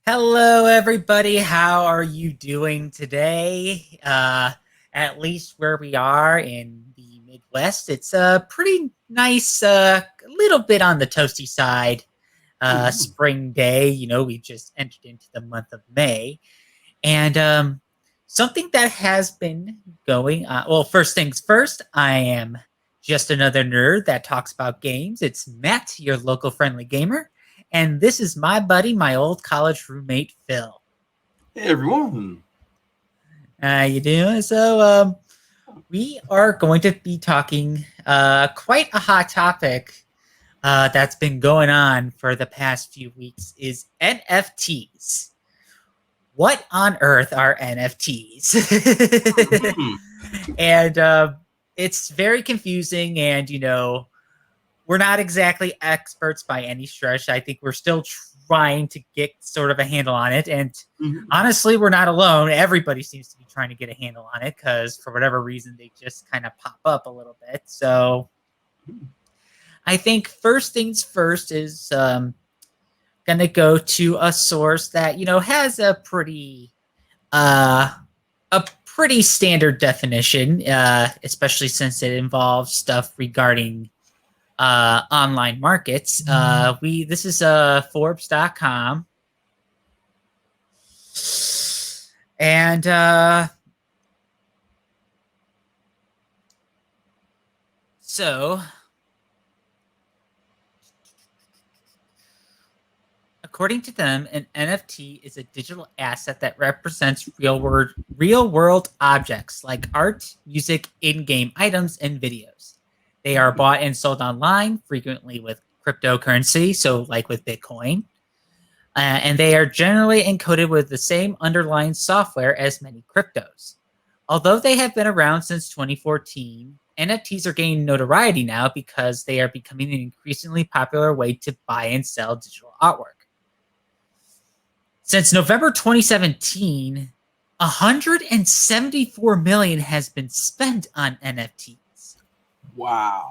Hello, everybody. How are you doing today? At least where we are in the Midwest, it's a pretty nice, a little bit on the toasty side Ooh. spring day. We just entered into the month of May. And something that has been going on. Well, first things first, I am just another nerd that talks about games. It's Matt, your local friendly gamer. And this is my buddy, my old college roommate, Phil. Hey everyone. How you doing? We are going to be talking quite a hot topic that's been going on for the past few weeks is NFTs. What on earth are NFTs? Hmm. and it's very confusing, and we're not exactly experts by any stretch. I think we're still trying to get sort of a handle on it, and Mhm. honestly, we're not alone. Everybody seems to be trying to get a handle on it because for whatever reason they just kind of pop up a little bit. So I think first things first is going to go to a source that has uh, a pretty standard definition, especially since it involves stuff regarding online markets. We This is Forbes.com, and so according to them, an NFT is a digital asset that represents real world objects like art, music, in-game items, and videos. They are bought and sold online, frequently with cryptocurrency, so like with Bitcoin. And they are generally encoded with the same underlying software as many cryptos. Although they have been around since 2014, NFTs are gaining notoriety now because they are becoming an increasingly popular way to buy and sell digital artwork. Since November 2017, 174 million has been spent on NFTs. Wow.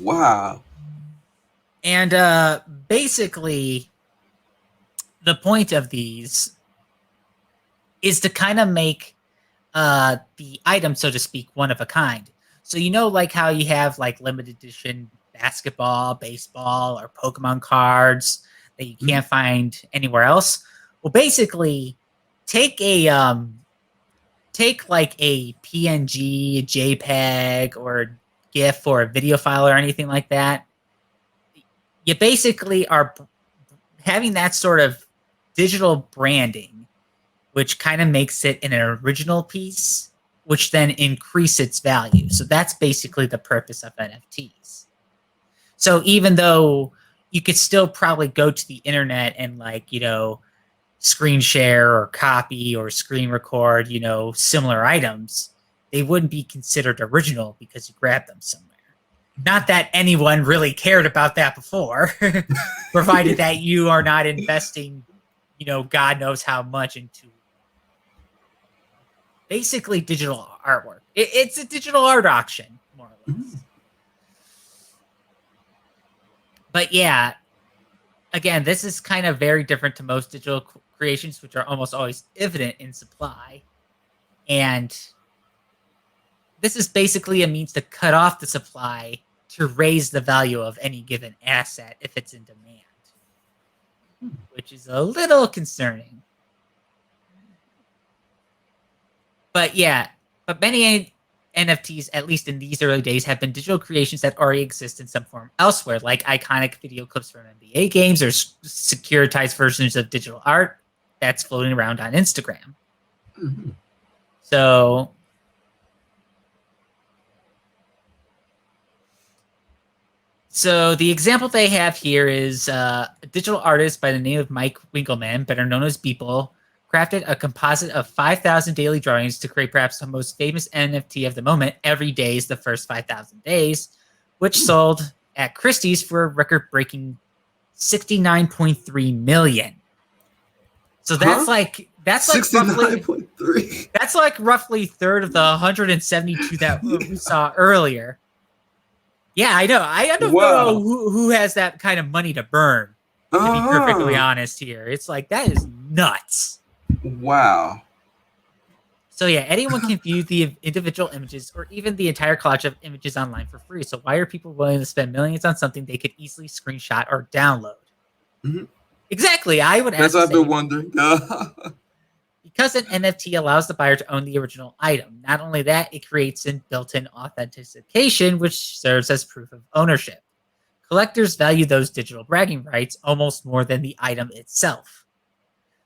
Wow. And basically, the point of these is to kind of make the item, so to speak, one of a kind. So like how you have like limited edition basketball, baseball, or Pokemon cards that you can't find anywhere else. Well, basically, take a take like a PNG, JPEG, or GIF, or a video file, or anything like that. You basically are having that sort of digital branding, which kind of makes it an original piece, which then increase its value. So that's basically the purpose of NFTs. So even though you could still probably go to the internet and screen share or copy or screen record, similar items, they wouldn't be considered original because you grabbed them somewhere. Not that anyone really cared about that before, provided that you are not investing, God knows how much into basically digital artwork. It's a digital art auction, more or less. But yeah, again, this is kind of very different to most digital creations, which are almost always evident in supply. And this is basically a means to cut off the supply to raise the value of any given asset if it's in demand, which is a little concerning. But yeah, but many NFTs, at least in these early days, have been digital creations that already exist in some form elsewhere, like iconic video clips from NBA games or securitized versions of digital art that's floating around on Instagram. Mm-hmm. So the example they have here is a digital artist by the name of Mike Winkelmann, better known as Beeple, crafted a composite of 5,000 daily drawings to create perhaps the most famous NFT of the moment, Every Day is the First 5,000 Days, which sold at Christie's for a record-breaking 69.3 million. So that's like 69.3. That's like roughly third of the 172 that we saw earlier. Yeah, I know. I don't know Wow. who has that kind of money to burn, to be perfectly honest here. It's like, that is nuts. Wow. So yeah, anyone can view the individual images or even the entire collage of images online for free. So why are people willing to spend millions on something they could easily screenshot or download? Mm-hmm. Exactly. I would That's ask what the I've been same. wondering. Because an NFT allows the buyer to own the original item. Not only that, it creates a built-in authentication, which serves as proof of ownership. Collectors value those digital bragging rights almost more than the item itself.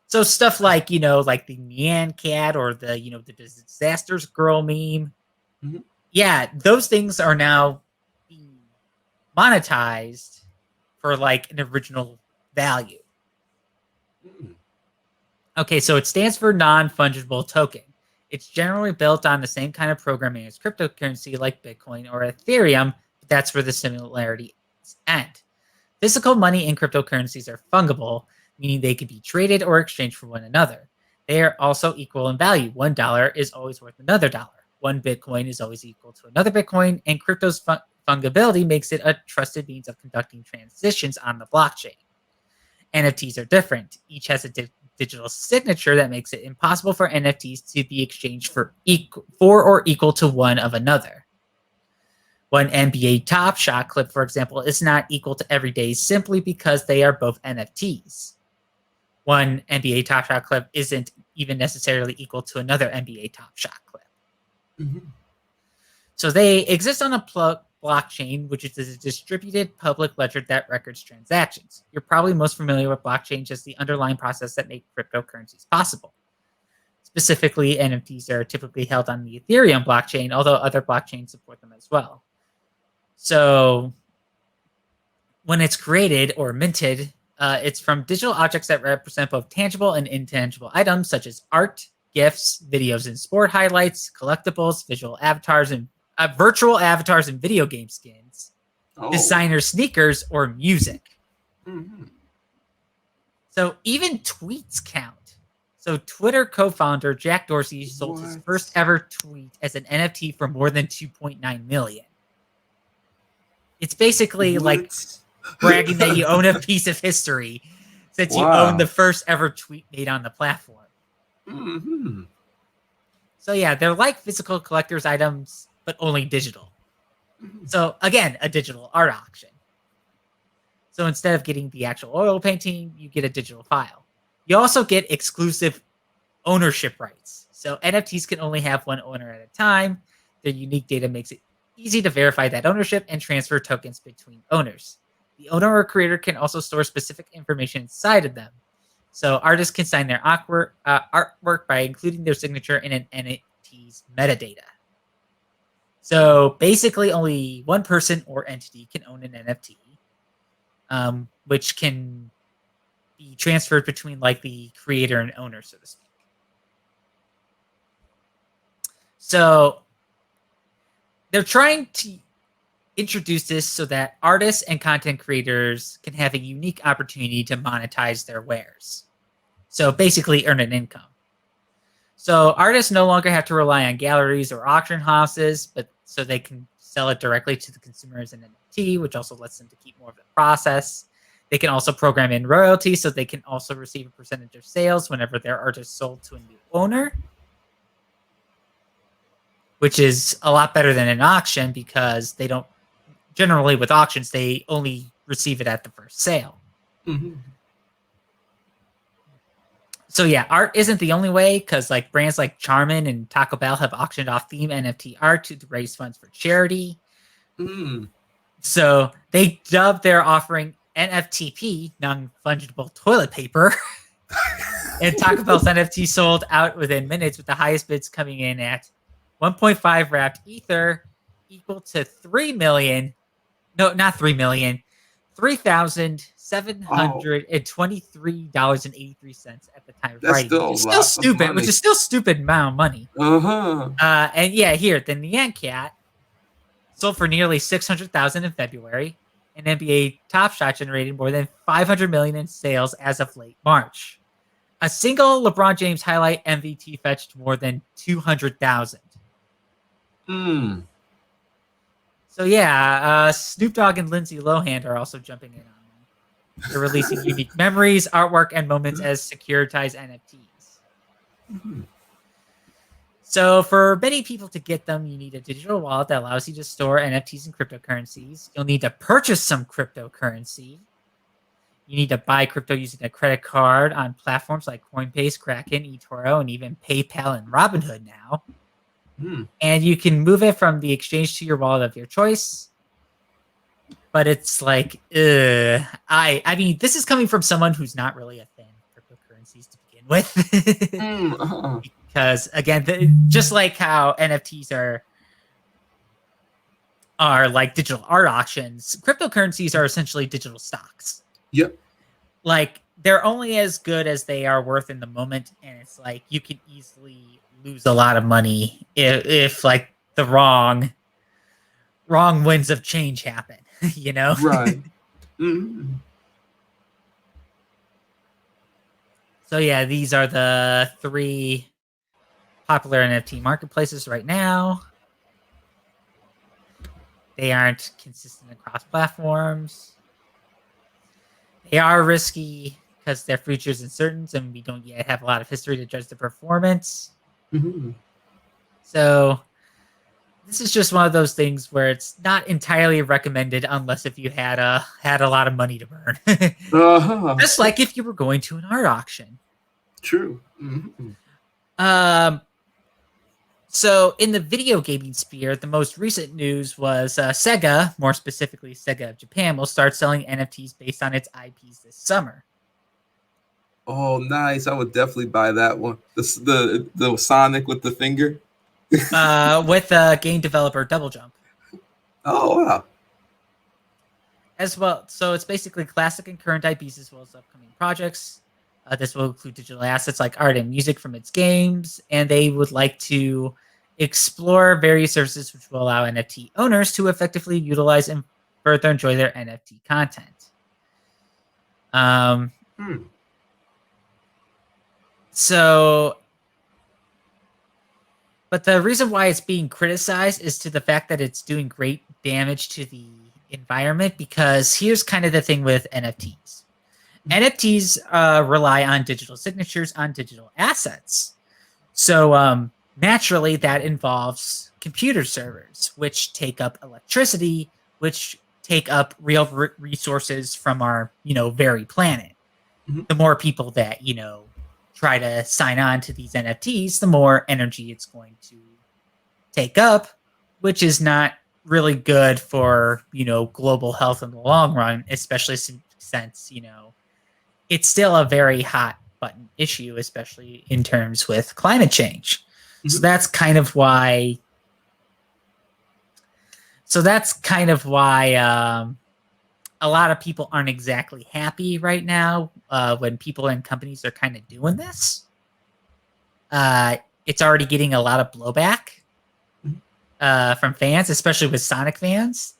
So stuff like, like the Nyan Cat or the Disasters Girl meme. Mhm. Yeah, those things are now being monetized for like an original value. Mm. Okay, so it stands for non-fungible token. It's generally built on the same kind of programming as cryptocurrency like Bitcoin or Ethereum, but that's where the similarities end. Physical money and cryptocurrencies are fungible, meaning they can be traded or exchanged for one another. They are also equal in value. $1 is always worth another dollar. One Bitcoin is always equal to another Bitcoin, and crypto's fungibility makes it a trusted means of conducting transitions on the blockchain. NFTs are different. Each has a digital signature that makes it impossible for NFTs to be exchanged for or equal to one of another. One NBA Top Shot clip, for example, is not equal to every day simply because they are both NFTs. One NBA Top Shot clip isn't even necessarily equal to another NBA Top Shot clip. Mm-hmm. So they exist on a blockchain, which is a distributed public ledger that records transactions. You're probably most familiar with blockchains as the underlying process that make cryptocurrencies possible. Specifically, NFTs are typically held on the Ethereum blockchain, although other blockchains support them as well. So when it's created or minted, it's from digital objects that represent both tangible and intangible items such as art, gifts, videos and sport highlights, collectibles, visual avatars, and virtual avatars and video game skins, Oh. designer sneakers, or music. Mm-hmm. So even tweets count. So Twitter co-founder Jack Dorsey sold his first ever tweet as an NFT for more than 2.9 million. It's basically like bragging that you own a piece of history since you own the first ever tweet made on the platform. Mm-hmm. So yeah, they're like physical collector's items, but only digital. Mm-hmm. So again, a digital art auction. So instead of getting the actual oil painting, you get a digital file. You also get exclusive ownership rights. So NFTs can only have one owner at a time. Their unique data makes it easy to verify that ownership and transfer tokens between owners. The owner or creator can also store specific information inside of them. So artists can sign their artwork by including their signature in an NFT's metadata. So basically, only one person or entity can own an NFT, which can be transferred between like the creator and owner, so to speak. So they're trying to introduce this so that artists and content creators can have a unique opportunity to monetize their wares. So basically earn an income. So artists no longer have to rely on galleries or auction houses, but so they can sell it directly to the consumer as an NFT, which also lets them to keep more of the process. They can also program in royalties, so they can also receive a percentage of sales whenever their art is sold to a new owner, which is a lot better than an auction because they don't generally with auctions, they only receive it at the first sale. Mm-hmm. So yeah, art isn't the only way because like brands like Charmin and Taco Bell have auctioned off theme NFT art to raise funds for charity. Mm. So they dubbed their offering NFTP, non-fungible toilet paper. And Taco Bell's NFT sold out within minutes, with the highest bids coming in at 1.5 wrapped ether, equal to 3 million. No, not 3 million. $3,723.83 at the time of That's writing, still which a is still lot of stupid. Which money. is still stupid amount of money. Uh-huh. And yeah, here the Nyan Cat sold for nearly 600,000 in February, and NBA Top Shot generated more than 500 million in sales as of late March. A single LeBron James highlight MVP fetched more than 200,000. Mm. So yeah, Snoop Dogg and Lindsay Lohan are also jumping in on them. They're releasing unique memories, artwork, and moments as securitized NFTs. Mhm. So for many people to get them, you need a digital wallet that allows you to store NFTs and cryptocurrencies. You'll need to purchase some cryptocurrency. You need to buy crypto using a credit card on platforms like Coinbase, Kraken, eToro, and even PayPal and Robinhood now. Mm. And you can move it from the exchange to your wallet of your choice. But it's like, I mean, this is coming from someone who's not really a fan of cryptocurrencies to begin with. Because again, just like how NFTs are like digital art auctions, cryptocurrencies are essentially digital stocks. Yep. Like they're only as good as they are worth in the moment, and it's like you can easily lose a lot of money if like the wrong winds of change happen, you know? Right. Mm. So yeah, these are the 3 popular NFT marketplaces right now. They aren't consistent across platforms. They are risky because their future's uncertain, and we don't yet have a lot of history to judge the performance. Mhm. So this is just one of those things where it's not entirely recommended unless if you had a lot of money to burn. Just like if you were going to an art auction. True. Mhm. So in the video gaming sphere, the most recent news was Sega, more specifically Sega of Japan, will start selling NFTs based on its IPs this summer. Oh, nice! I would definitely buy that one. The Sonic with the finger. With game developer Double Jump. Oh wow! As well, so it's basically classic and current IPs as well as upcoming projects. This will include digital assets like art and music from its games, and they would like to explore various services which will allow NFT owners to effectively utilize and further enjoy their NFT content. So, but the reason why it's being criticized is to the fact that it's doing great damage to the environment, because here's kind of the thing with NFTs. NFTs rely on digital signatures on digital assets. So naturally that involves computer servers, which take up electricity, which take up real resources from our, very planet. Mm-hmm. The more people that, try to sign on to these NFTs, the more energy it's going to take up, which is not really good for, global health in the long run, especially since, it's still a very hot button issue, especially in terms with climate change. Mm-hmm. So that's kind of why a lot of people aren't exactly happy right now when people and companies are kind of doing this. It's already getting a lot of blowback from fans, especially with Sonic fans.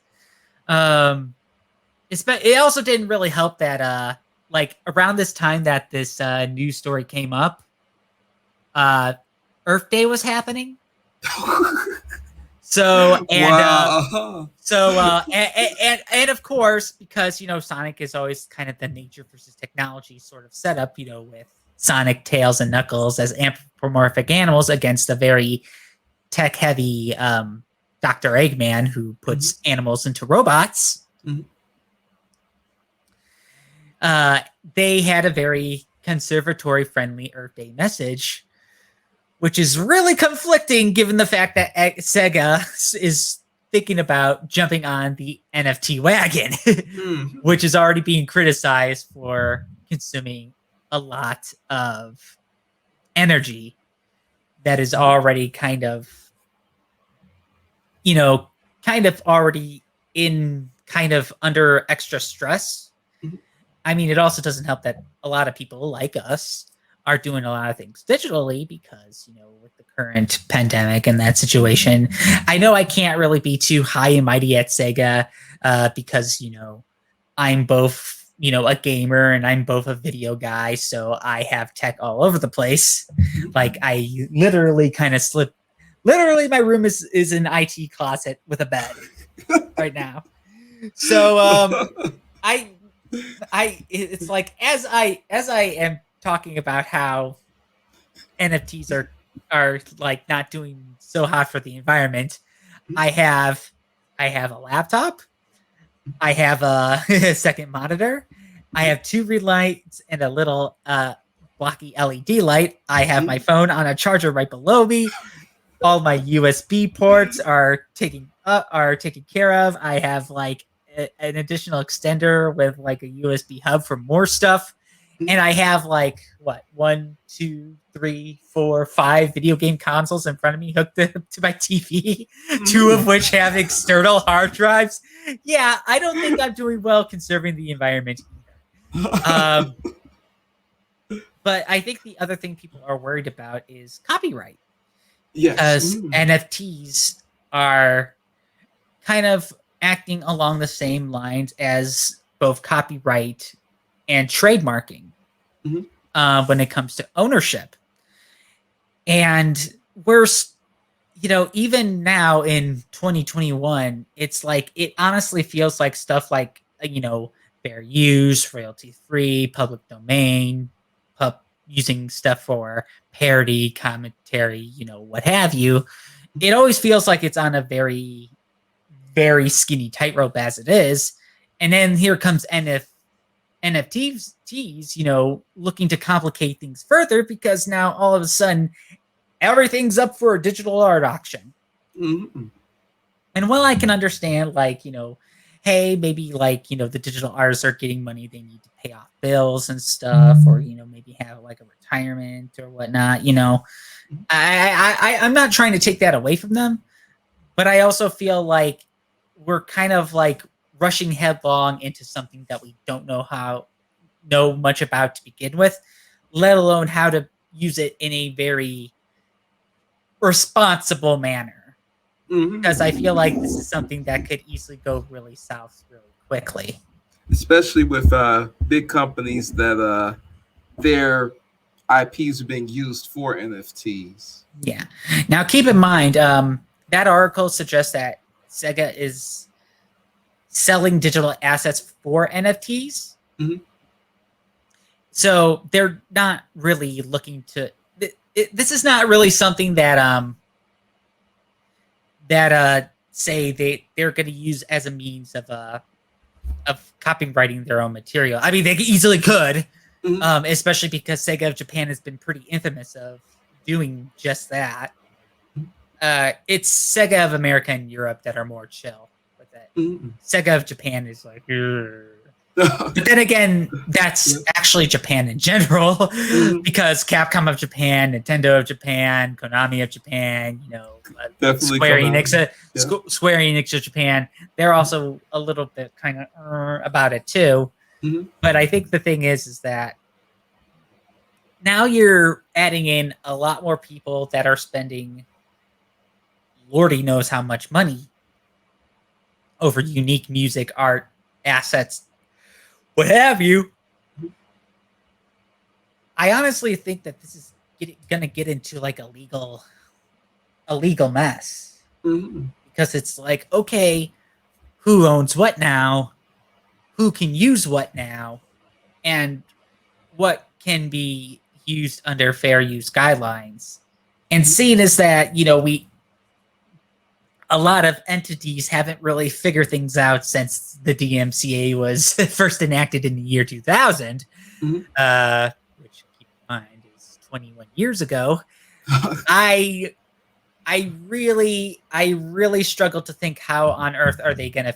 It also didn't really help that like around this time that this news story came up, Earth Day was happening. So and wow. And of course, because Sonic is always kind of the nature versus technology sort of setup, with Sonic, Tails, and Knuckles as anthropomorphic animals against a very tech heavy Dr. Eggman who puts animals into robots. Mm-hmm. They had a very conservatory friendly Earth Day message, which is really conflicting given the fact that Sega is thinking about jumping on the NFT wagon, which is already being criticized for consuming a lot of energy that is already kind of already under extra stress. I mean, it also doesn't help that a lot of people like us are doing a lot of things digitally because, with the current pandemic and that situation. I know I can't really be too high and mighty at Sega because, I'm both, a gamer and I'm both a video guy. So I have tech all over the place. Like I literally kind of slip. Literally, my room is an IT closet with a bed. right now. So I it's like as I am talking about how NFTs are like not doing so hot for the environment. I have I have a laptop. I have a second monitor. I have two ring lights and a little blocky LED light. I have my phone on a charger right below me. All my USB ports are taken care of. I have like an additional extender with like a USB hub for more stuff. And I have like what 1, 2, 3, 4, 5 video game consoles in front of me hooked up to my TV, two of which have external hard drives. Yeah, I don't think I'm doing well conserving the environment either. But I think the other thing people are worried about is copyright. Yes. Because NFTs are kind of acting along the same lines as both copyright and trademarking when it comes to ownership. And we're, even now in 2021, it's like it honestly feels like stuff like, fair use, royalty free, public domain, using stuff for parody, commentary, what have you. It always feels like it's on a very, very skinny tightrope as it is. And then here comes NFTs, looking to complicate things further because now all of a sudden everything's up for a digital art auction. And while I can understand, like, hey, maybe like, the digital artists are getting money, they need to pay off bills and stuff, or, maybe have like a retirement or whatnot, I'm not trying to take that away from them, but I also feel like we're kind of like rushing headlong into something that we don't know much about to begin with, let alone how to use it in a very responsible manner. Because I feel like this is something that could easily go really south really quickly. Especially with big companies that their IPs are being used for NFTs. Yeah. Now, keep in mind, that article suggests that Sega is selling digital assets for NFTs. So they're not really looking to. This is not really something that say they're going to use as a means of copywriting their own material. I mean, they easily could, especially because Sega of Japan has been pretty infamous of doing just that. It's Sega of America and Europe that are more chill with it. Sega of Japan is like, but then again, that's actually Japan in general, because Capcom of Japan, Nintendo of Japan, Konami of Japan, Square Enix of Japan, they're also a little bit kind of about it too. But I think the thing is that now you're adding in a lot more people that are spending Lordy knows how much money over unique music, art, assets, what have you. I honestly think that this is going to get into like a legal mess. Because it's like, okay, who owns what now? Who can use what now? And what can be used under fair use guidelines? And seeing as that, a lot of entities haven't really figured things out since the DMCA was first enacted in the year 2000, which, keep in mind, is 21 years ago. I really struggle to think how on earth are they going to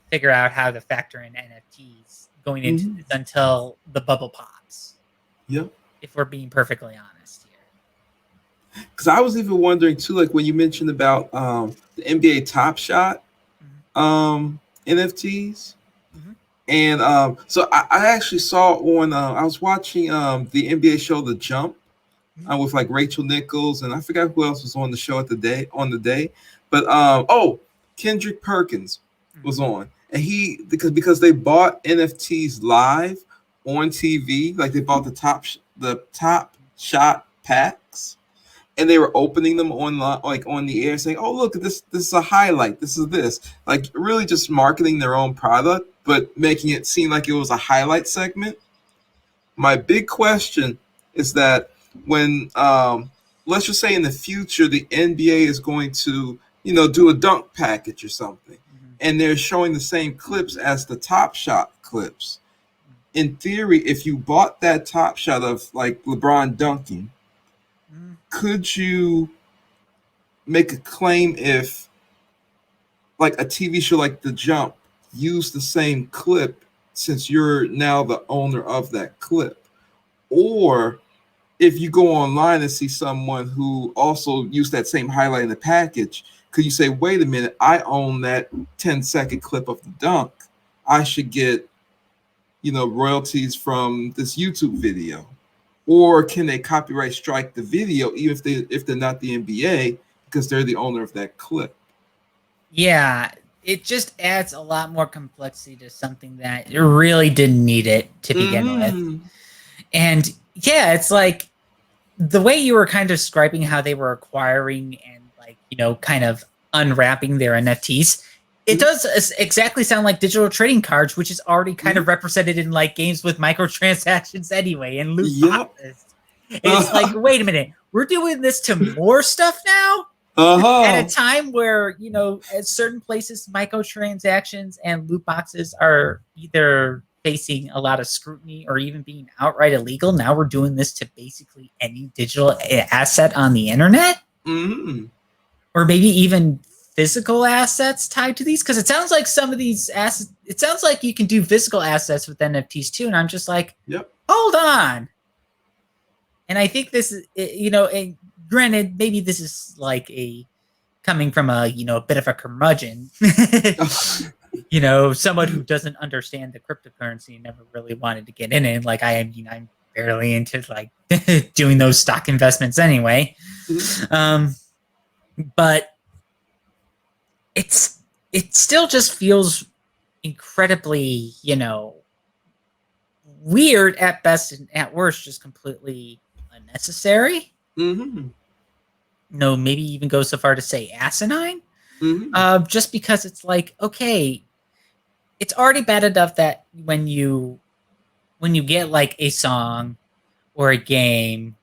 figure out how to factor in NFTs going into this until the bubble pops. Yep. If we're being perfectly honest here. Because I was even wondering too, like when you mentioned about the NBA Top Shot NFTs, and so I actually saw on I was watching the NBA show The Jump with like Rachel Nichols, and I forgot who else was on the show on the day, but Kendrick Perkins was on, and he because they bought NFTs live on TV, like they bought the top shot packs. and they were opening them online, like on the air, saying, "Oh, look, this is a highlight. This is this." Like really just marketing their own product, but making it seem like it was a highlight segment. My big question is that when, let's just say in the future, the NBA is going to, do a dunk package or something, and they're showing the same clips as the Top Shot clips. In theory, if you bought that Top Shot of like LeBron dunking, could you make a claim if like a TV show like The Jump used the same clip since you're now the owner of that clip? Or if you go online and see someone who also used that same highlight in the package, could you say, wait a minute, I own that 10-second clip of the dunk. I should get, royalties from this YouTube video? Or can they copyright strike the video even if they're not the NBA because they're the owner of that clip? Yeah, it just adds a lot more complexity to something that really didn't need it to begin with. And yeah, it's like the way you were kind of describing how they were acquiring and like, kind of unwrapping their NFTs. It does exactly sound like digital trading cards, which is already kind of represented in like games with microtransactions anyway and loot boxes. It's like, wait a minute, we're doing this to more stuff now? At a time where, at certain places, microtransactions and loot boxes are either facing a lot of scrutiny or even being outright illegal. Now we're doing this to basically any digital asset on the internet, or maybe even physical assets tied to these. Because it sounds like some of these assets, it sounds like you can do physical assets with NFTs too. And I'm just like, hold on. And I think this is, and granted, maybe this is like coming from a bit of a curmudgeon. Someone who doesn't understand the cryptocurrency and never really wanted to get in it. Like I'm barely into like doing those stock investments anyway. But it still just feels incredibly, weird at best and at worst, just completely unnecessary. Maybe even go so far to say asinine. Just because it's like, okay, it's already bad enough that when you get like a song or a game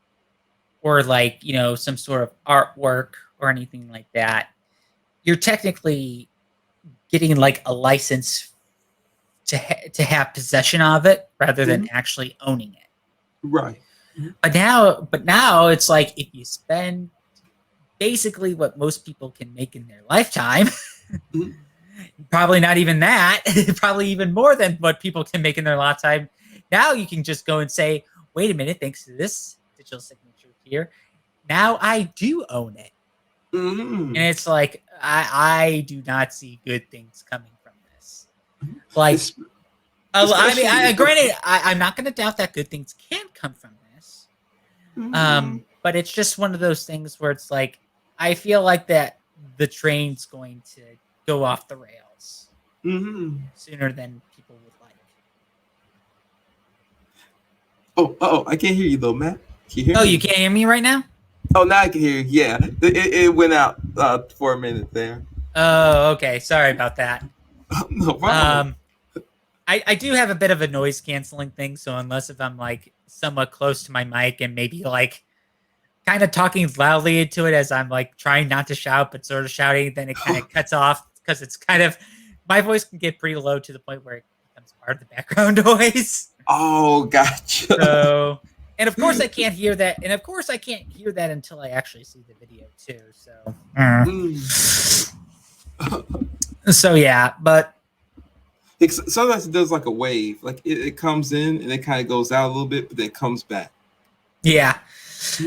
or like, some sort of artwork or anything like that, you're technically getting like a license to have possession of it rather than actually owning it. Right. But now it's like if you spend basically what most people can make in their lifetime, probably not even that, probably even more than what people can make in their lifetime. Now you can just go and say, wait a minute, thanks to this digital signature here, now I do own it. And it's like, I do not see good things coming from this. Like, granted, I'm not going to doubt that good things can come from this. But it's just one of those things where it's like, I feel like that the train's going to go off the rails sooner than people would like. Oh, I can't hear you though, Matt. Can you hear me? You can't hear me right now? Oh, now I can hear you. Yeah, it went out for a minute there. Oh, okay. Sorry about that. No problem. I do have a bit of a noise canceling thing, so unless if I'm like somewhat close to my mic and maybe like kind of talking loudly into it as I'm like trying not to shout but sort of shouting, then it kind of cuts off because it's kind of, my voice can get pretty low to the point where it becomes part of the background noise. Oh, gotcha. So, and of course I can't hear that, and of course I can't hear that until I actually see the video too. So, so yeah, but sometimes it does like a wave, like it comes in and it kind of goes out a little bit, but then it comes back. Yeah.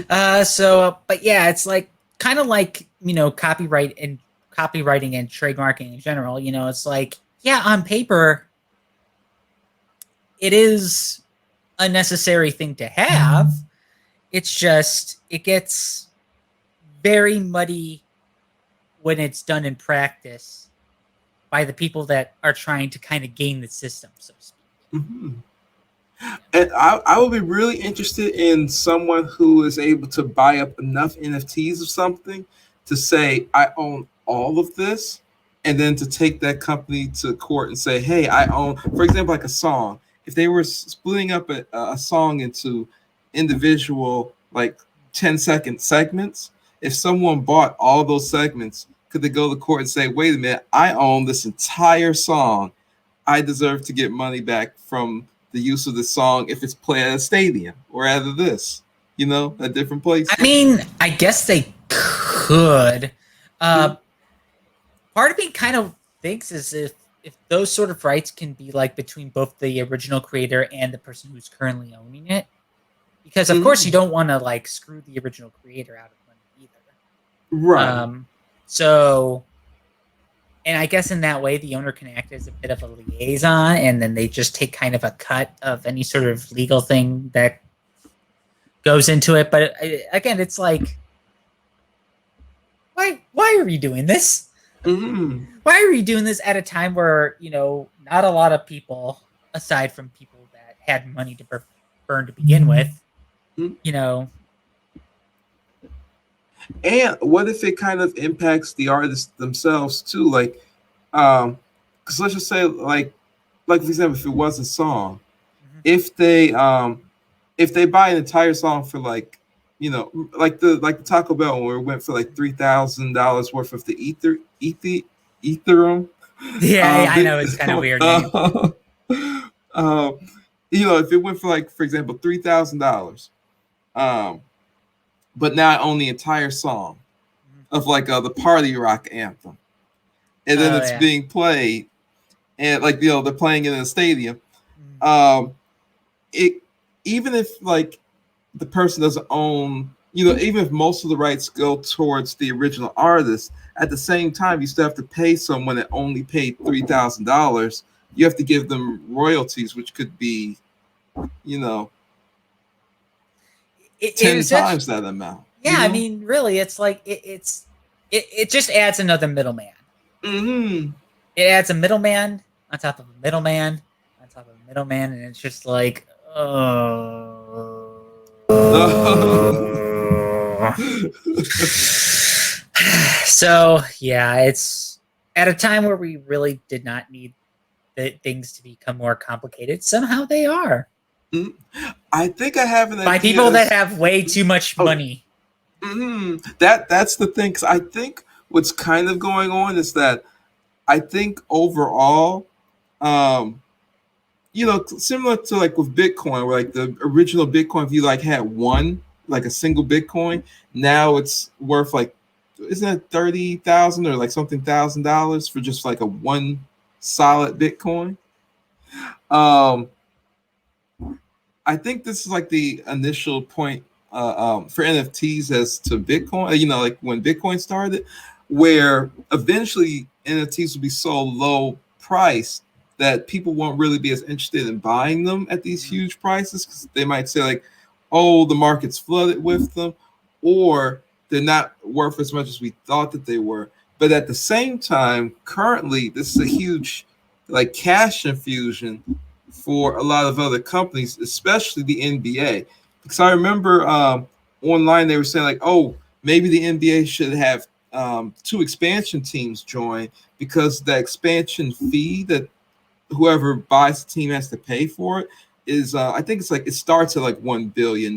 But yeah, it's like kind of like, copyrighting and trademarking in general. It's like, yeah, on paper, it is a necessary thing to have. It's just, it gets very muddy when it's done in practice by the people that are trying to kind of game the system, so to speak. And I would be really interested in someone who is able to buy up enough NFTs of something to say, I own all of this, and then to take that company to court and say, hey, I own, for example, like a song. If they were splitting up a song into individual, like 10-second segments, if someone bought all those segments, could they go to court and say, wait a minute, I own this entire song. I deserve to get money back from the use of the song if it's played at a stadium or out of this, at different I places. mean, I guess they could. Uh, Part of me kind of thinks is if those sort of rights can be like between both the original creator and the person who's currently owning it, because of course you don't want to like screw the original creator out of money either. Right. So, and I guess in that way the owner can act as a bit of a liaison, and then they just take kind of a cut of any sort of legal thing that goes into it. But again, it's like, why are you doing this? Why are you doing this at a time where not a lot of people, aside from people that had money to burn to begin with, And what if it kind of impacts the artists themselves too? Like, because let's just say, like for example, if it was a song, if they buy an entire song for like, like the Taco Bell where it went for like $3,000 worth of the Ethereum. Yeah, I know it's kind of weird. If it went for like, for example, $3,000, but now I own the entire song of like the party rock anthem, and then it's being played, and like they're playing it in a stadium. It even if like the person doesn't own, even if most of the rights go towards the original artist, at the same time you still have to pay someone that only paid $3,000. You have to give them royalties, which could be, 10 times that amount. Yeah, I mean, really, it's like it just adds another middleman. It adds a middleman on top of a middleman on top of a middleman, and it's just like, So yeah, it's at a time where we really did not need things to become more complicated. Somehow they are. I think I have an idea. By people that have way too much money. That's the thing. Because I think what's kind of going on is that I think overall, similar to like with Bitcoin, where like the original Bitcoin, if you like had one, like a single Bitcoin, now it's worth like, isn't it 30,000 or like something $1,000 for just like a one solid Bitcoin? I think this is like the initial point for NFTs as to Bitcoin, like when Bitcoin started, where eventually NFTs will be so low priced that people won't really be as interested in buying them at these huge prices, because they might say like, oh, the market's flooded with them, or they're not worth as much as we thought that they were. But at the same time, currently, this is a huge like cash infusion for a lot of other companies, especially the NBA. Because I remember online they were saying like, oh, maybe the NBA should have 2 expansion teams join, because the expansion fee that whoever buys the team has to pay for it is I think it's like it starts at like $1 billion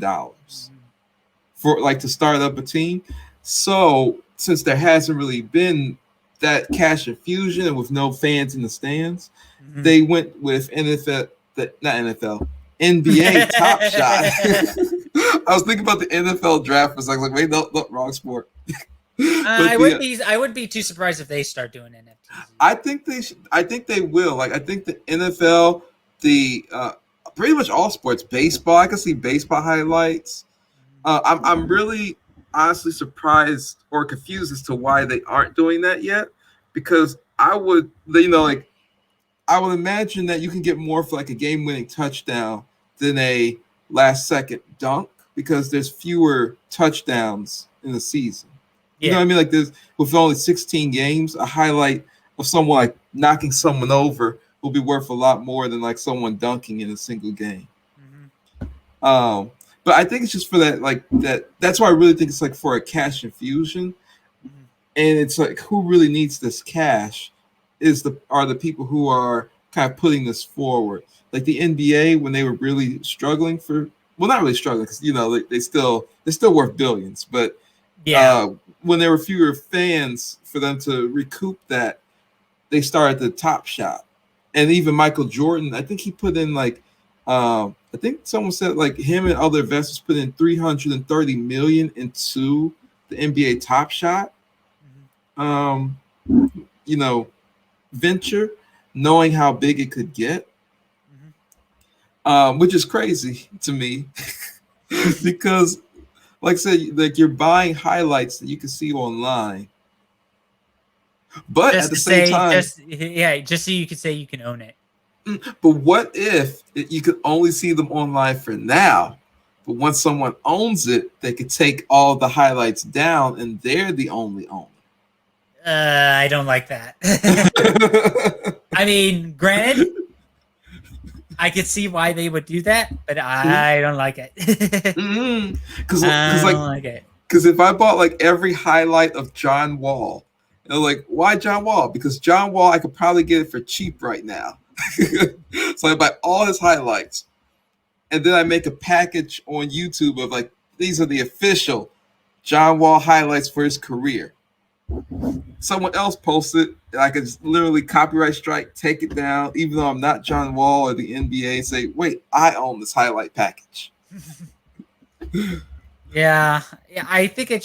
for like to start up a team. So since there hasn't really been that cash infusion and with no fans in the stands, they went with NBA Top Shot. I was thinking about the NFL draft, but I was like, wait, no, wrong sport. I wouldn't be too surprised if they start doing NFTs. I think they should. I think they will. Like I think the NFL, the pretty much all sports, baseball. I can see baseball highlights. I'm really honestly surprised or confused as to why they aren't doing that yet, because I would imagine that you can get more for like a game-winning touchdown than a last-second dunk, because there's fewer touchdowns in the season. You know what I mean? Like there's with only 16 games, a highlight of someone like knocking someone over will be worth a lot more than like someone dunking in a single game. But I think it's just for that, like that. That's why I really think it's like for a cash infusion, Mhm. and it's like who really needs this cash are the people who are kind of putting this forward. Like the NBA when they were really struggling for, well, not really struggling because they're still worth billions, but Yeah. when there were fewer fans for them to recoup that, they started the Top Shot, and even Michael Jordan. I think he put in like, I think someone said like him and other investors put in 330 million into the NBA Top Shot. Mhm. Um, you know, venture, knowing how big it could get, Mhm. which is crazy to me because, like I said, like you're buying highlights that you can see online, but at Just the to same say, time, just so you could say you can own it. but what if you could only see them online for now? But once someone owns it, they could take all the highlights down and they're the only owner. I don't like that. I mean, granted, I could see why they would do that, but I don't like it. Because I like don't like it. because if I bought like every highlight of John Wall, they're like, why John Wall? Because John Wall, I could probably get it for cheap right now. So I buy all his highlights, and then I make a package on YouTube of like these are the official John Wall highlights for his career. Someone else posts it, and I could just literally copyright strike, take it down, even though I'm not John Wall or the NBA, and say, wait, I own this highlight package. Yeah, yeah. I think it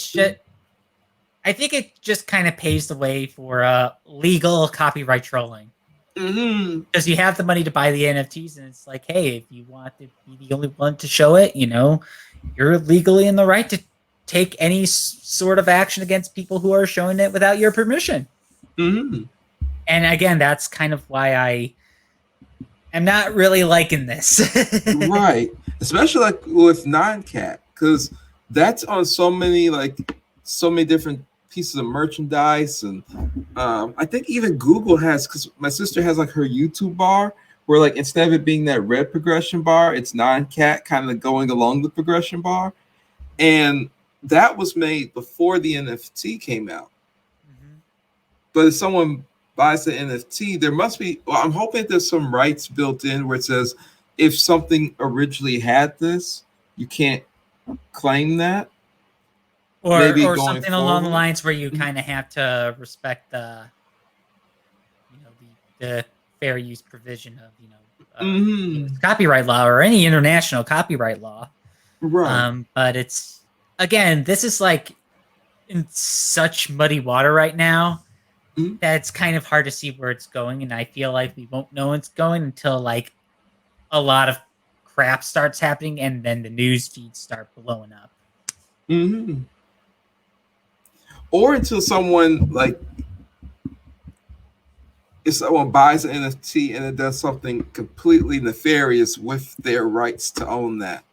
just kind of paves the way for legal copyright trolling Mm-hmm. because you have the money to buy the NFTs, and it's like, hey, if you want to be the only one to show it, you're legally in the right to take any sort of action against people who are showing it without your permission. Mm-hmm. And again, that's kind of why I am not really liking this. Right, especially like with non-cat, because that's on so many different pieces of merchandise, and I think even Google has, because my sister has like her YouTube bar where like instead of it being that red progression bar, it's non-cat kind of going along the progression bar, and that was made before the NFT came out. Mhm. But if someone buys the NFT, there must be. Well, I'm hoping there's some rights built in where it says if something originally had this, you can't claim that. or Maybe or going something along the forward. lines where you kind of have to respect the fair use provision of Mm-hmm. US copyright law or any international copyright law. Right. But it's again, this is like in such muddy water right now Mm-hmm. that it's kind of hard to see where it's going, and I feel like we won't know it's going until like a lot of crap starts happening and then the news feeds start blowing up. Mm-hmm. Or until someone like if someone buys an NFT and it does something completely nefarious with their rights to own that.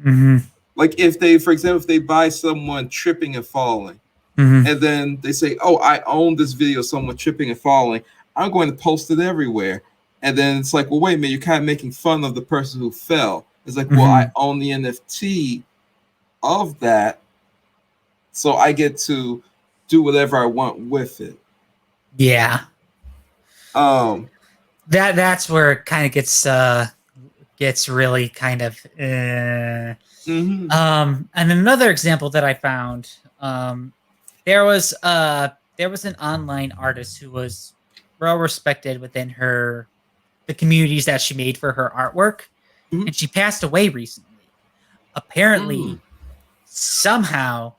Mm-hmm. Like if they, for example, if they buy someone tripping and falling, Mm-hmm. and then they say, "Oh, I own this video of someone tripping and falling. I'm going to post it everywhere." And then it's like, "Well, wait a minute, you're kind of making fun of the person who fell." It's like, "Well, I Mm-hmm. own the NFT of that, so I get to do whatever I want with it." Yeah. Um, That's where it kind of gets really kind of mhm, and another example that I found, there was there was an online artist who was well respected within the communities that she made for her artwork, mhm, and she passed away recently. mm, Apparently, somehow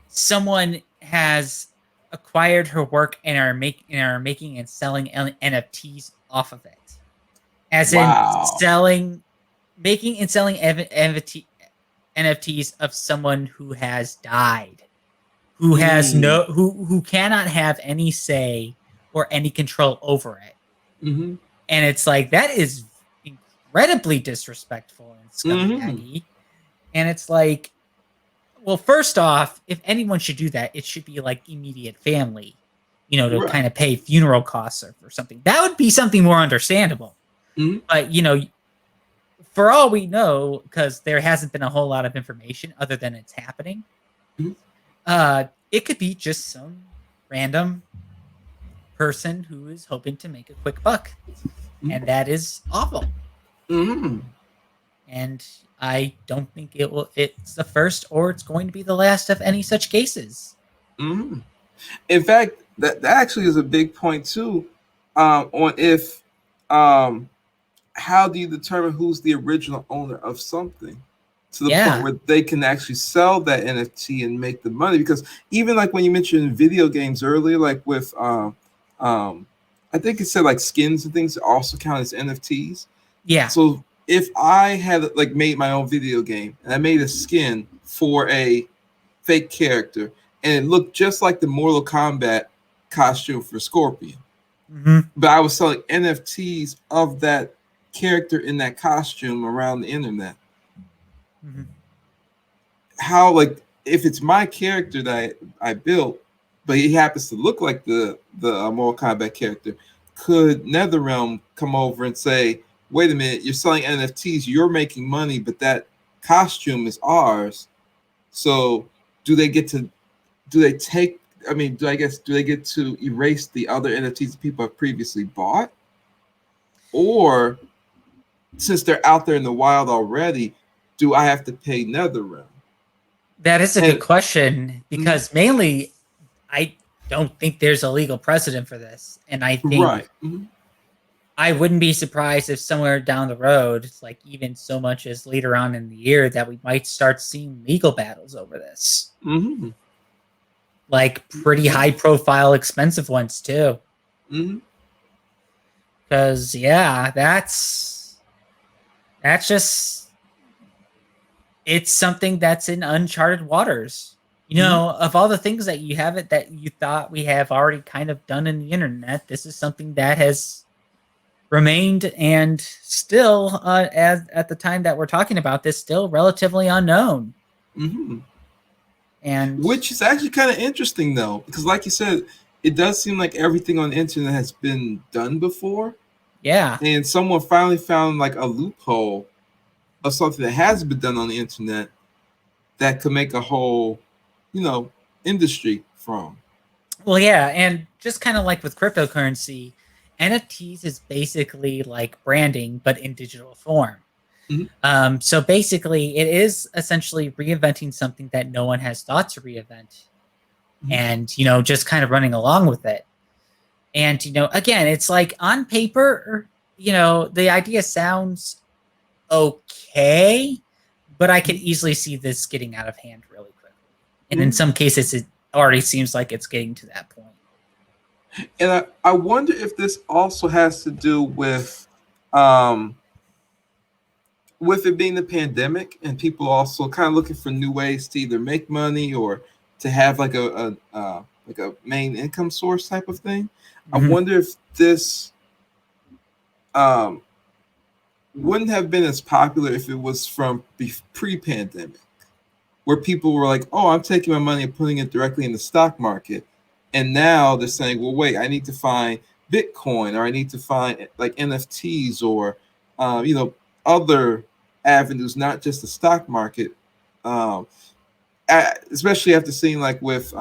someone has acquired her work and are making and selling NFTs off of it. As in wow. selling making and selling NFTs of someone who has died, who has Mm, who cannot have any say or any control over it. mhm, And it's like that is incredibly disrespectful and mhm, scumbaggy. And it's like, well, first off, if anyone should do that, it should be like immediate family, to right. kind of pay funeral costs or something. That would be something more understandable. Mhm, But for all we know, because there hasn't been a whole lot of information other than it's happening, Mhm. it could be just some random person who is hoping to make a quick buck, and that is awful. Mm-hmm. And I don't think it's the first or it's going to be the last of any such cases. Mm-hmm. In fact, that actually is a big point too, on if how do you determine who's the original owner of something to the point Yeah. where they can actually sell that NFT and make the money? Because even like when you mentioned video games earlier, like with I think it said like skins and things also count as NFTs. Yeah. So if I had like made my own video game and I made a skin for a fake character and it looked just like the Mortal Kombat costume for Scorpion, but I was selling NFTs of that character in that costume around the internet. Mm-hmm. How, like, if it's my character that I built, but he happens to look like the Mortal Kombat character, could NetherRealm come over and say, "Wait a minute, you're selling NFTs, you're making money, but that costume is ours. So, do they get to? Do they take? I mean, do they get to erase the other NFTs that people have previously bought, or since they're out there in the wild already, do I have to pay NetherRealm?" That is a good question, Mhm. because mainly I don't think there's a legal precedent for this. And I think Right. Mhm. I wouldn't be surprised if somewhere down the road, like even so much as later on in the year, that we might start seeing legal battles over this. Mhm. Like pretty high profile, expensive ones too. Mhm. Because yeah, that's just it's something that's in uncharted waters. You Mhm. know, of all the things that you haven't that you thought we have already kind of done in the internet, this is something that has remained and still, as at the time that we're talking about this, still relatively unknown. Mhm. And Which is actually kind of interesting though, because like you said, it does seem like everything on the internet has been done before, yeah, and someone finally found like a loophole of something that has been done on the internet that could make a whole, you know, industry from. well, yeah, and just kind of like with cryptocurrency, NFTs is basically like branding, but in digital form. Mhm. So basically, it is essentially reinventing something that no one has thought to reinvent, Mhm. and just kind of running along with it. And again, it's like on paper, the idea sounds okay, but I could Mhm. easily see this getting out of hand really quickly. And in Mhm. some cases, it already seems like it's getting to that point. And I wonder if this also has to do um, with it being the pandemic and people also kind of looking for new ways to either make money or to have like like a main income source type of thing. I Mm-hmm. wonder if this um, wouldn't have been as popular if it was from pre-pandemic, where people were like, "Oh, I'm taking my money and putting it directly in the stock market," and now they're saying, "Well, wait, I need to find Bitcoin or I need to find like NFTs or other avenues, not just the stock market." Um, Especially after seeing like with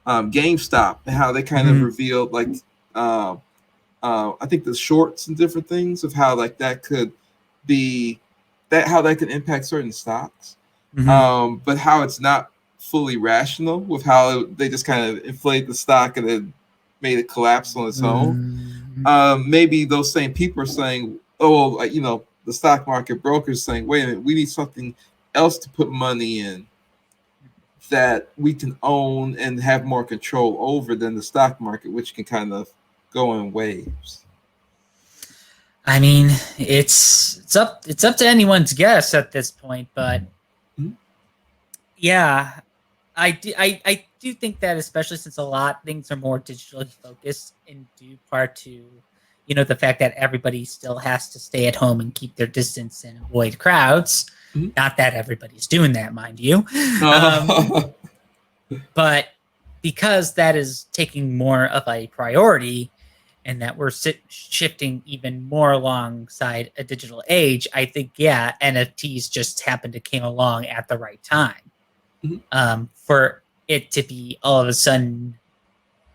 GameStop and how they kind of Mm-hmm. revealed like um, I think the shorts and different things of how like that could be that how that can impact certain stocks, Mm-hmm. but how it's not fully rational with how they just kind of inflate the stock and then made it collapse on its own. Mm-hmm. Maybe those same people are saying, "Oh, like, the stock market brokers saying, wait a minute, we need something else to put money in that we can own and have more control over than the stock market, which can kind of go in waves." I mean, it's up to anyone's guess at this point, but Mhm. yeah, I do think that, especially since a lot of things are more digitally focused in due part to the fact that everybody still has to stay at home and keep their distance and avoid crowds. Mhm. Not that everybody's doing that, mind you. um, Uh, but because that is taking more of a priority, and that we're shifting even more alongside a digital age, I think, yeah, NFTs just happened to came along at the right time for it to be all of a sudden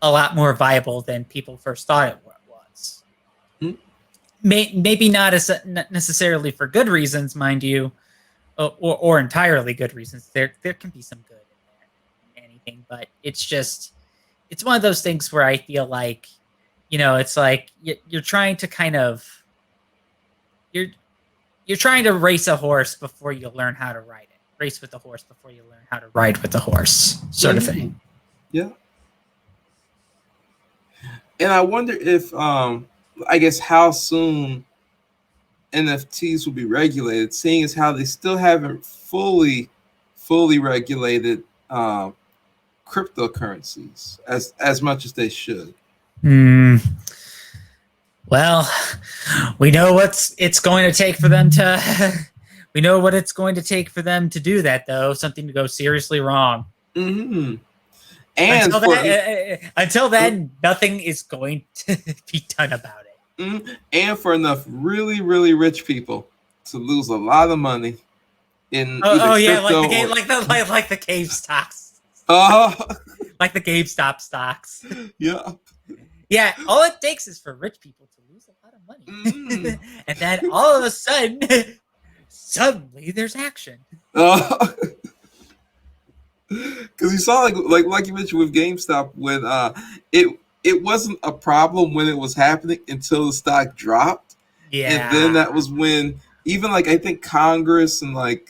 a lot more viable than people first thought it was. Maybe not necessarily for good reasons, mind you, or entirely good reasons. There can be some good in there, in anything, but it's one of those things where I feel like, it's like you're trying to kind of you're trying to race a horse before you learn how to ride it. Race with the horse before you learn how to ride with the horse, sort of thing. Yeah. And I wonder if, I guess, how soon NFTs will be regulated, seeing as how they still haven't fully regulated cryptocurrencies as much as they should. Well, we know what it's going to take for them to. We know what it's going to take for them to do that, though. Something to go seriously wrong. And until then, nothing is going to be done about it. And for enough really, really rich people to lose a lot of money in yeah, like the cave stocks. Like the GameStop stocks. Yeah. Yeah, all it takes is for rich people to lose a lot of money. And then all of a sudden, suddenly there's action. Because you saw like you mentioned with GameStop, when it wasn't a problem when it was happening until the stock dropped. Yeah. And then that was when even I think Congress and I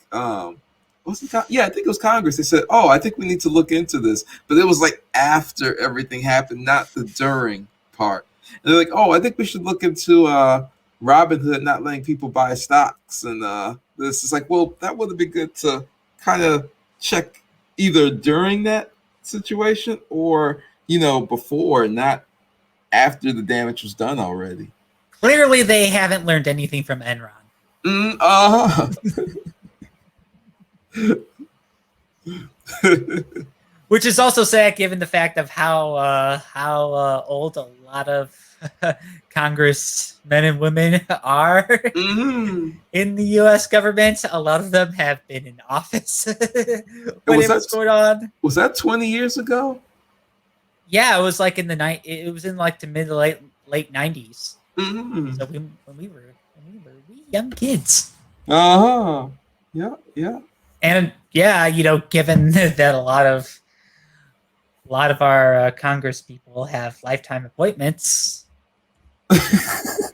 think it was Congress. They said, "Oh, I think we need to look into this." But it was after everything happened, not the during part. And they're like, "Oh, I think we should look into Robinhood not letting people buy stocks." And this is well, that would have been good to kind of check either during that situation or before, not after the damage was done already. Clearly, they haven't learned anything from Enron. Which is also sad, given the fact of how old a lot of Congress men and women are in the U.S. government. A lot of them have been in office when it was going on. Was that 20 years ago? Yeah, it was in the night. It was in the mid to late 90s. So when we were young kids. Yeah. And yeah, given that a lot of our Congress people have lifetime appointments,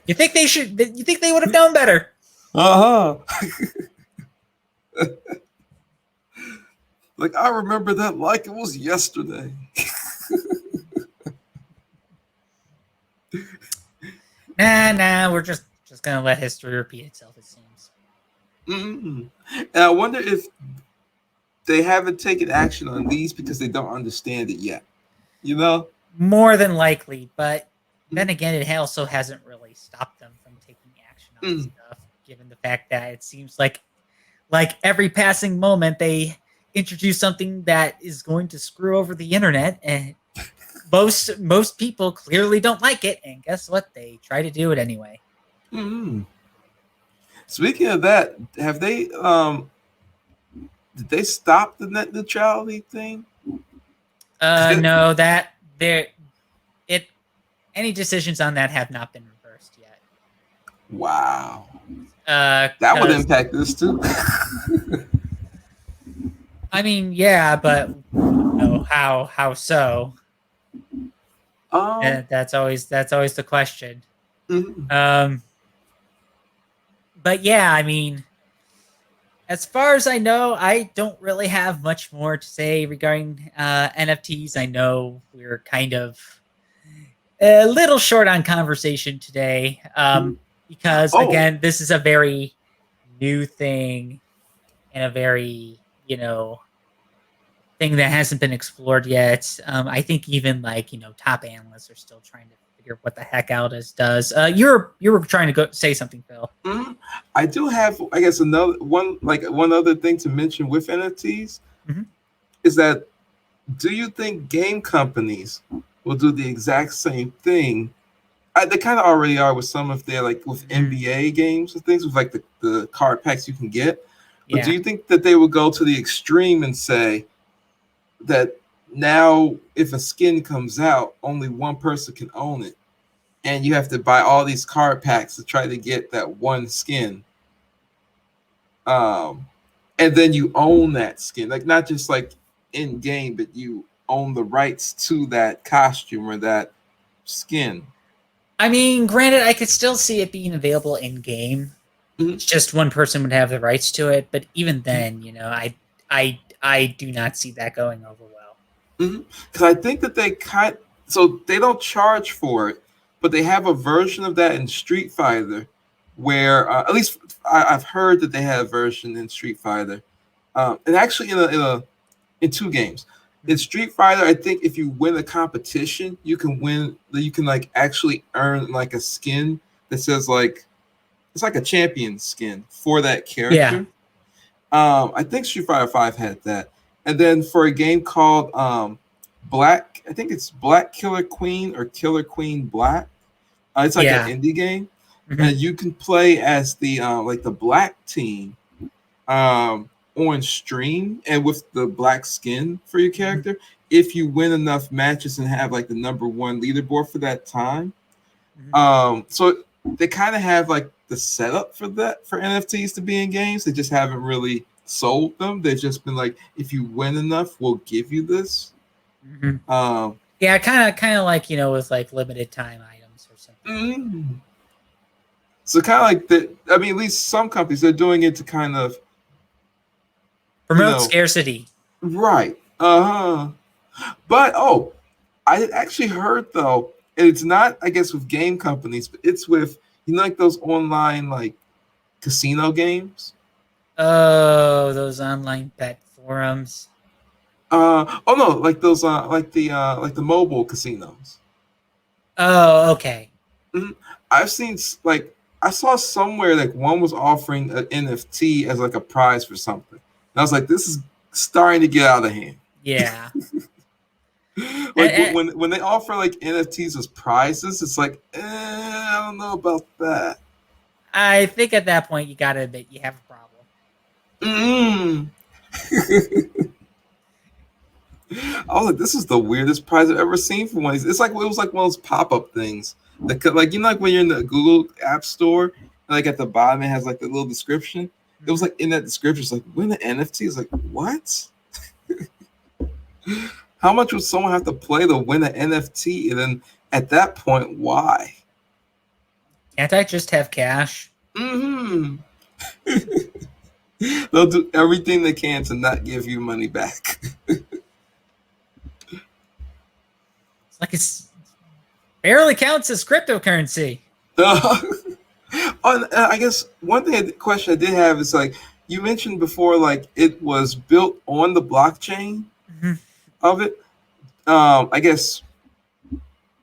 you think they would have known better? I remember that like it was yesterday. Nah, we're just gonna let history repeat itself, it seems. And I wonder if they haven't taken action on these because they don't understand it yet. More than likely, but then again, it also hasn't really stopped them from taking action on stuff, given the fact that it seems like every passing moment they introduce something that is going to screw over the internet, and most people clearly don't like it, and guess what? They try to do it anyway. Speaking of that, have they did they stop the net neutrality thing? No, any decisions on that have not been reversed yet. Wow. That would impact this too. I mean, yeah, but how so? That's always the question. But yeah, I mean, as far as I know, I don't really have much more to say regarding NFTs. I know we're kind of a little short on conversation today because, again, this is a very new thing and a very, thing that hasn't been explored yet. I think even top analysts are still trying to figure what the heck out as does. You were trying to go say something, Phil. I do have, I guess, one other thing to mention with NFTs is that, do you think game companies will do the exact same thing They kind of already are with some of their like with Mhm. NBA games and things with like the card packs you can get. But do Yeah. you think that they will go to the extreme and say that now if a skin comes out, only one person can own it, and you have to buy all these card packs to try to get that one skin, um, and then you own that skin, like not just like in game, but you own the rights to that costume or that skin. I mean, granted, I could still see it being available in game. Mhm. It's just one person would have the rights to it, but even then, I do not see that going over well. Because I think that so they don't charge for it, but they have a version of that in Street Fighter, where at least I've heard that they have a version in Street Fighter, and actually in two games. In Street Fighter, I think if you win a competition, you can win. You can like actually earn like a skin that says like it's like a champion skin for that Yeah. character. I think Street Fighter Five had that, and then for a game called Black, I think it's Black Killer Queen or Killer Queen Black. It's like an Yeah. indie game, Mhm. and you can play as the like the black team on stream and with the black skin for your Mhm. character. If you win enough matches and have like the number one leaderboard for that time, Mhm. so they kind of have like the setup for that for NFTs to be in games. They just haven't really sold them. They've just been like, if you win enough, we'll give you this. Mhm. Um, Yeah, kind of like with like limited time items or something like that. mm, so kind of like the. I mean, at least some companies they're doing it to kind of, you Promote know, scarcity. right. But I actually heard though, and it's not, I guess, with game companies, but it's with like those online like casino games. Oh, those online bet forums. Oh no, like those like the mobile casinos. Oh, okay. Mhm. I've seen like I saw somewhere like one was offering an NFT as like a prize for something. And I was like, this is starting to get out of hand. Yeah. Like And when they offer like NFTs as prizes, it's like I don't know about that. I think at that point you gotta admit you have a problem. Mm. I was like, this is the weirdest prize I've ever seen for one. It's like it was like one of those pop up things that could, like like when you're in the Google App Store, and like at the bottom it has like the little description. It was Mhm. like in that description, it's like win the NFT. It's like what? How much would someone have to play to win an NFT? And then at that point, why? Can't I just have cash? Hmm. They'll do everything they can to not give you money back. It's like it's barely counts as cryptocurrency. I guess one question I did have is like you mentioned before, like it was built on the blockchain Mhm. of it. I guess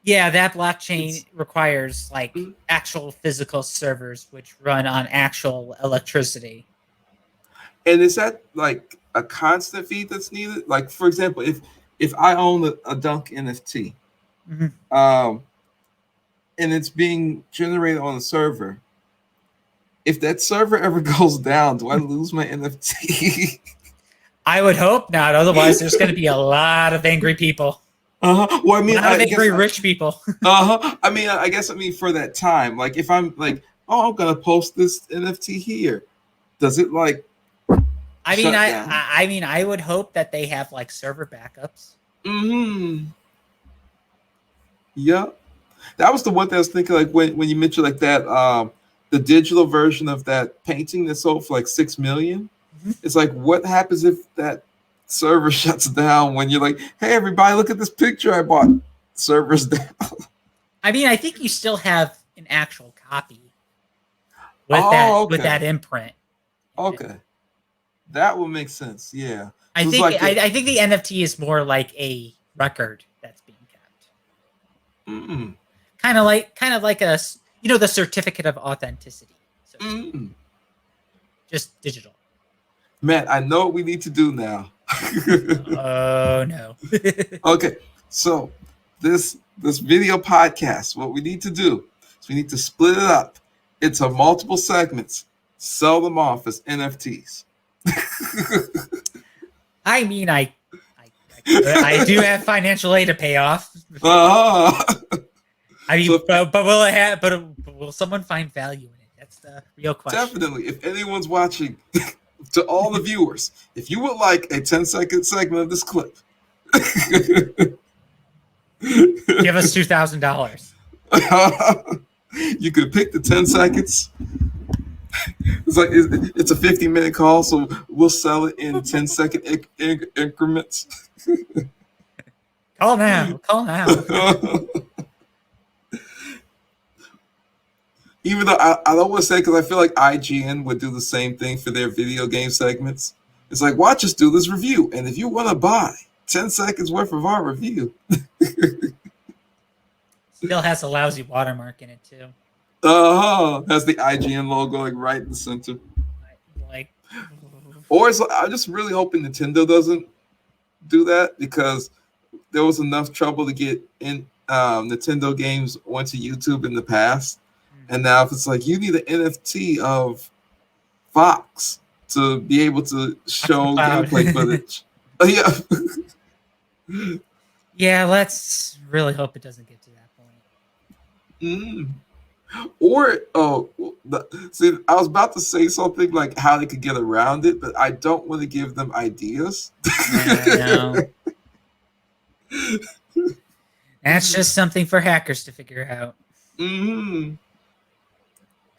Yeah, that blockchain it's requires like mm, actual physical servers which run on actual electricity. and is that like a constant fee that's needed? Like for example, if I own a Dunk NFT, Mhm. um, and it's being generated on a server, if that server ever goes down, do I lose my NFT? I would hope not. Otherwise, there's going to be a lot of angry people, Well, I a mean, lot of I guess angry rich people. I mean, I guess I mean for that time, like if I'm like, oh, I'm gonna post this NFT here, does it like I mean, shut I, down? I I mean, I would hope that they have like server backups. Hmm. Yeah, that was the one thing I was thinking. Like when you mentioned like that, the digital version of that painting that sold for like 6 million. Mhm. It's like, what happens if that server shuts down when you're like, hey, everybody, look at this picture I bought. Servers down. I mean, I think you still have an actual copy with that Oh, with that okay, imprint in it. okay, that would make sense. Yeah, I so it's think like I, a. I think the NFT is more like a record that's being kept, Mm, kind of like the certificate of authenticity, so to speak, mm. just digital. Matt, I know what we need to do now. Oh no. Okay, so this video podcast, what we need to do is we need to split it up into multiple segments, sell them off as NFTs. I mean, I do have financial aid to pay off. Uh-huh. I mean, So- but will it have? But will someone find value in it? That's the real question. Definitely, if anyone's watching, to all the viewers, if you would like a 10-second segment of this clip, Give us $2,000. you could pick the 10 seconds. It's like it's a 50-minute call, so we'll sell it in 10-second increments. Call now. Call now. Even though I don't want to say, because I feel like IGN would do the same thing for their video game segments. It's like, watch us do this review, and if you want to buy 10 seconds worth of our review, Still has a lousy watermark in it too. has the IGN logo like right in the center. Like, Or it's, I'm just really hoping Nintendo doesn't do that, because there was enough trouble to get in Nintendo games onto YouTube in the past. And now if it's like you need an NFT of Fox to be able to show gameplay footage. Yeah. yeah, let's really hope it doesn't get to that point. Or see, I was about to say something like how they could get around it, but I don't want to give them ideas. No. That's just something for hackers to figure out.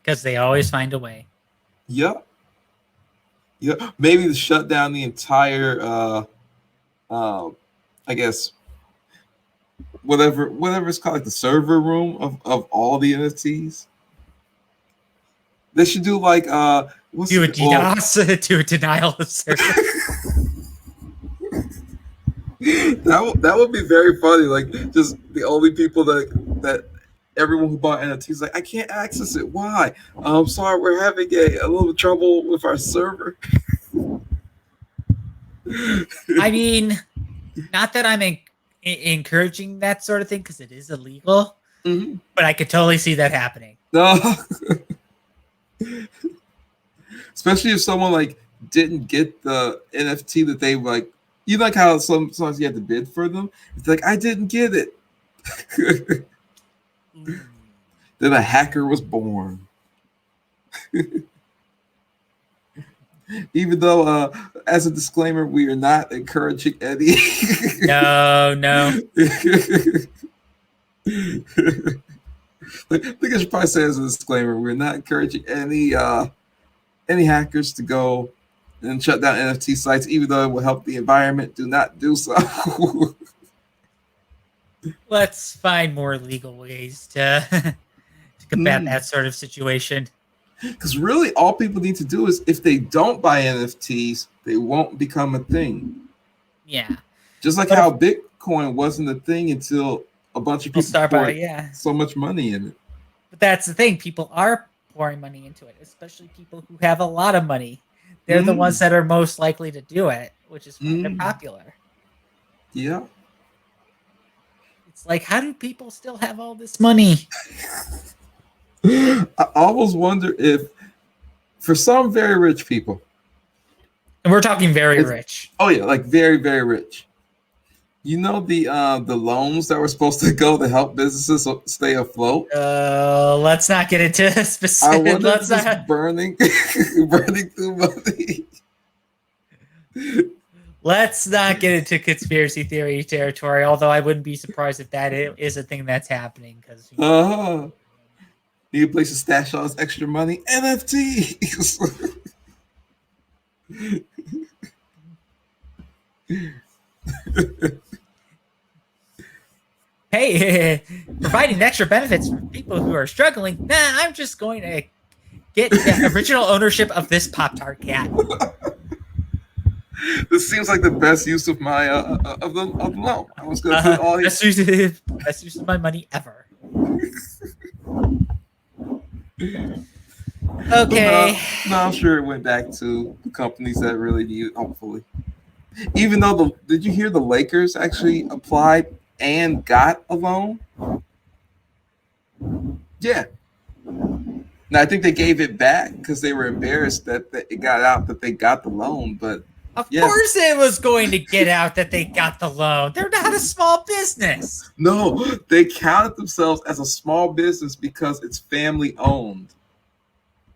Because they always find a way. Yeah. Maybe to shut down the entire I guess whatever it's called, like the server room of all the NFTs. They should do like Do a DDoS, do a denial of service. that would be very funny. Like, just the only people that everyone who bought NFTs like, I can't access it. Why? I'm sorry, we're having a little trouble with our server. I mean, not that I'm encouraging that sort of thing, because it is illegal, but I could totally see that happening. No. Especially if someone like didn't get the NFT that they like. You like how sometimes you have to bid for them. It's like, I didn't get it. Then a hacker was born. Even though, as a disclaimer, we are not encouraging any. No. I think I should probably say as a disclaimer, we're not encouraging any hackers to go and shut down NFT sites, even though it will help the environment. Do not do so. Let's find more legal ways to combat that sort of situation. Because really, all people need to do is, if they don't buy NFTs, they won't become a thing. Yeah. Just like how Bitcoin wasn't a thing until a bunch of people poured so much money in it. But that's the thing. People are pouring money into it, especially people who have a lot of money. They're the ones that are most likely to do it, which is kind of popular. Yeah. It's like, how do people still have all this money? I almost wonder if, for some very rich people, and we're talking very rich. Oh yeah, like very, very rich. You know the loans that were supposed to go to help businesses stay afloat. Let's not get into specific. I wonder if it's burning through money. Let's not get into conspiracy theory territory. Although I wouldn't be surprised if that is a thing that's happening. Because need a place to stash all this extra money. NFTs. Hey, providing extra benefits for people who are struggling. Nah, I'm just going to get the original ownership of this Pop-Tart cat. This seems like the best use of my of the loan. I was going to put all best use of my money ever. Okay. No, I'm sure it went back to the companies that really need it, hopefully. Even though did you hear the Lakers actually applied and got a loan. Yeah. Now I think they gave it back because they were embarrassed that it got out that they got the loan. But Of yeah, course it was going to get out that they got the loan. They're not a small business. no, they counted themselves as a small business because it's family owned.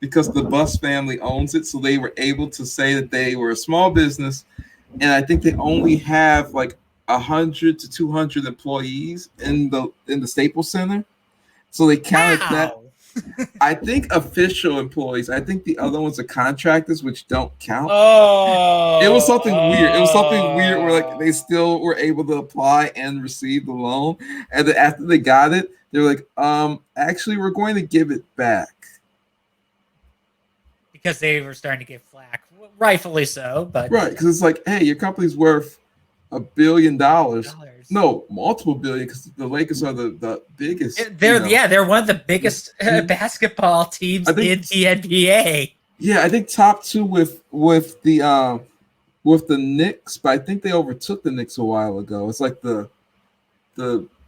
Because the Bus family owns it, so they were able to say that they were a small business. And I think they only have like 100 to 200 employees in the Staples Center. So they counted that. Wow. I think official employees. I think the other ones are contractors, which don't count. Oh. It was something weird. It was something weird where like they still were able to apply and receive the loan, and then after they got it, they're like, actually, we're going to give it back. Because they were starting to get flack, rightfully so. But Right, because it's like, hey, your company's worth $1 billion. No, multiple billion, because the Lakers are the biggest. They're one of the biggest basketball teams in the NBA. Yeah, I think top two with the Knicks, but I think they overtook the Knicks a while ago. It's like the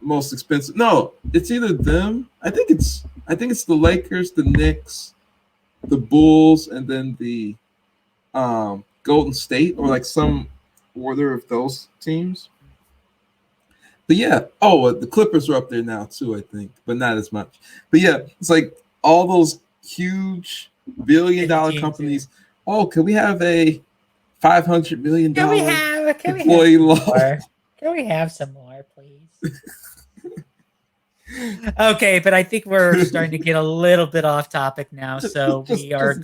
most expensive. No, it's either them. I think it's the Lakers, the Knicks, the Bulls, and then the Golden State, or like some order of those teams. But yeah, the Clippers are up there now too, I think, but not as much. But yeah, it's like all those huge billion-dollar companies. Oh, can we have a $500 million employee loan? Can we have some more, please? Okay, but I think we're starting to get a little bit off topic now, so we're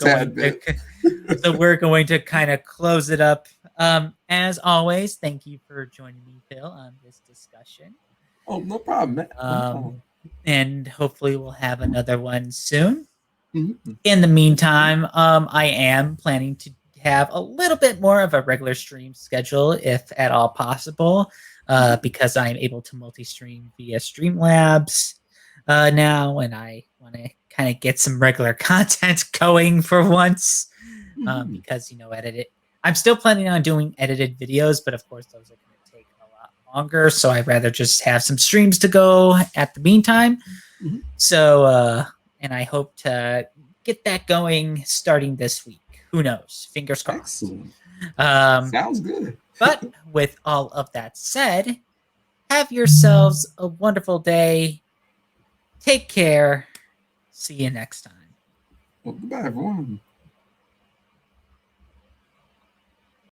going to kind of close it up. As always, thank you for joining me, Phil, on this discussion. Oh, no problem, man. No problem. And hopefully we'll have another one soon. Mm-hmm. In the meantime, I am planning to have a little bit more of a regular stream schedule, if at all possible, because I'm able to multi-stream via Streamlabs now, and I want to kind of get some regular content going for once, because edited. I'm still planning on doing edited videos, but of course those are going to take a lot longer, so I'd rather just have some streams to go at the meantime. Mm-hmm. So, and I hope to get that going starting this week. Who knows? Fingers crossed. Excellent. Sounds good. But with all of that said, have yourselves a wonderful day. Take care. See you next time. Well, goodbye, everyone.